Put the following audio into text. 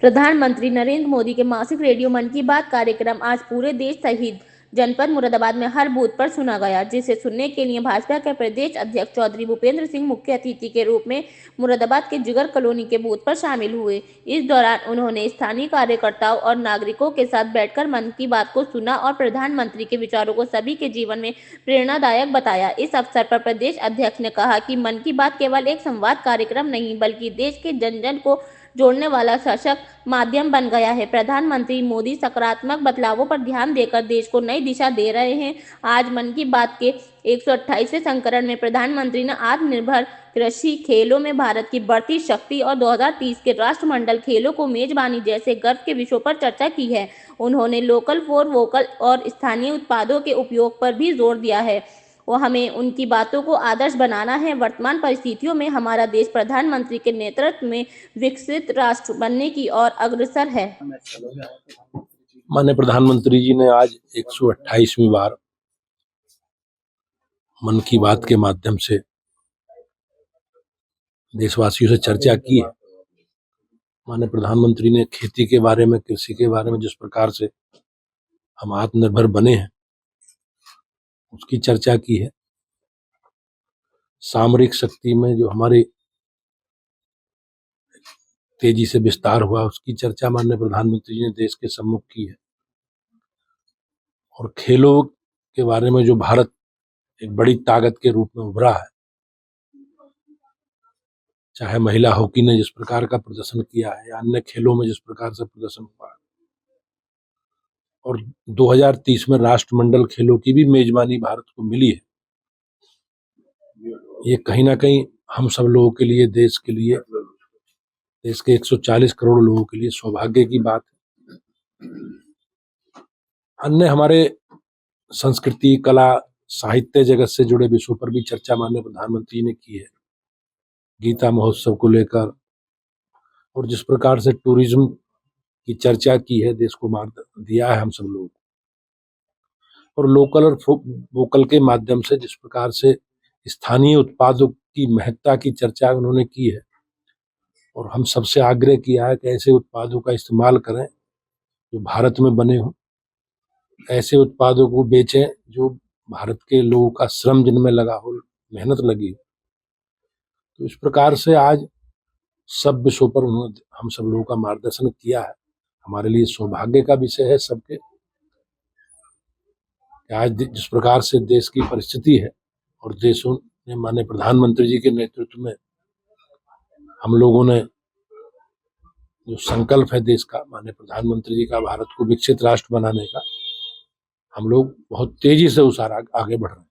प्रधानमंत्री नरेंद्र मोदी के मासिक रेडियो मन की बात कार्यक्रम आज पूरे देश सहित जनपद मुरादाबाद में हर बूथ पर सुना गया, जिसे सुनने के लिए भाजपा के प्रदेश अध्यक्ष चौधरी भूपेंद्र सिंह मुख्य अतिथि के रूप में मुरादाबाद के जिगर कॉलोनी के बूथ पर शामिल हुए। इस दौरान उन्होंने स्थानीय कार्यकर्ताओं और नागरिकों के साथ बैठकर मन की बात को सुना और प्रधानमंत्री के विचारों को सभी के जीवन में प्रेरणादायक बताया। इस अवसर पर प्रदेश अध्यक्ष ने कहा कि मन की बात केवल एक संवाद कार्यक्रम नहीं बल्कि देश के जन जन को जोड़ने वाला सशक्त माध्यम बन गया है। प्रधानमंत्री मोदी सकारात्मक बदलावों पर ध्यान देकर देश को नई दिशा दे रहे हैं। आज मन की बात के 128वें संस्करण में प्रधानमंत्री ने आत्मनिर्भर कृषि, खेलों में भारत की बढ़ती शक्ति और 2030 के राष्ट्रमंडल खेलों को मेजबानी जैसे गर्व के विषयों पर चर्चा की है। उन्होंने लोकल फॉर वोकल और स्थानीय उत्पादों के उपयोग पर भी जोर दिया है। वो हमें उनकी बातों को आदर्श बनाना है। वर्तमान परिस्थितियों में हमारा देश प्रधानमंत्री के नेतृत्व में विकसित राष्ट्र बनने की ओर अग्रसर है। माननीय प्रधानमंत्री जी ने आज 128वीं बार मन की बात के माध्यम से देशवासियों से चर्चा की है। माननीय प्रधानमंत्री ने खेती के बारे में, कृषि के बारे में, जिस प्रकार से हम आत्मनिर्भर बने हैं उसकी चर्चा की है। सामरिक शक्ति में जो हमारी तेजी से विस्तार हुआ उसकी चर्चा माननीय प्रधानमंत्री जी ने देश के सम्मुख की है। और खेलों के बारे में जो भारत एक बड़ी ताकत के रूप में उभरा है, चाहे महिला हॉकी ने जिस प्रकार का प्रदर्शन किया है या अन्य खेलों में जिस प्रकार से प्रदर्शन हुआ है, और 2030 में राष्ट्रमंडल खेलों की भी मेजबानी भारत को मिली है। ये कहीं ना कहीं हम सब लोगों के लिए, देश के लिए, देश के 140 करोड़ लोगों के लिए सौभाग्य की बात है। अन्य हमारे संस्कृति, कला, साहित्य जगत से जुड़े विषयों पर भी चर्चा माननीय प्रधानमंत्री ने की है। गीता महोत्सव को लेकर और जिस प्रकार से टूरिज्म की चर्चा की है, देश को मार्ग दिया है हम सब लोगों को। और लोकल और वोकल के माध्यम से जिस प्रकार से स्थानीय उत्पादों की महत्ता की चर्चा उन्होंने की है और हम सबसे आग्रह किया है कि ऐसे उत्पादों का इस्तेमाल करें जो भारत में बने हों, ऐसे उत्पादों को बेचें जो भारत के लोगों का श्रम जिनमें लगा हो, मेहनत लगी। तो इस प्रकार से आज सब विषयों पर उन्होंने हम सब लोगों का मार्गदर्शन किया है। हमारे लिए सौभाग्य का विषय है सबके। आज जिस प्रकार से देश की परिस्थिति है और देशों ने माननीय प्रधानमंत्री जी के नेतृत्व में हम लोगों ने जो संकल्प है देश का, माननीय प्रधानमंत्री जी का, भारत को विकसित राष्ट्र बनाने का, हम लोग बहुत तेजी से उस आगे बढ़ रहे हैं।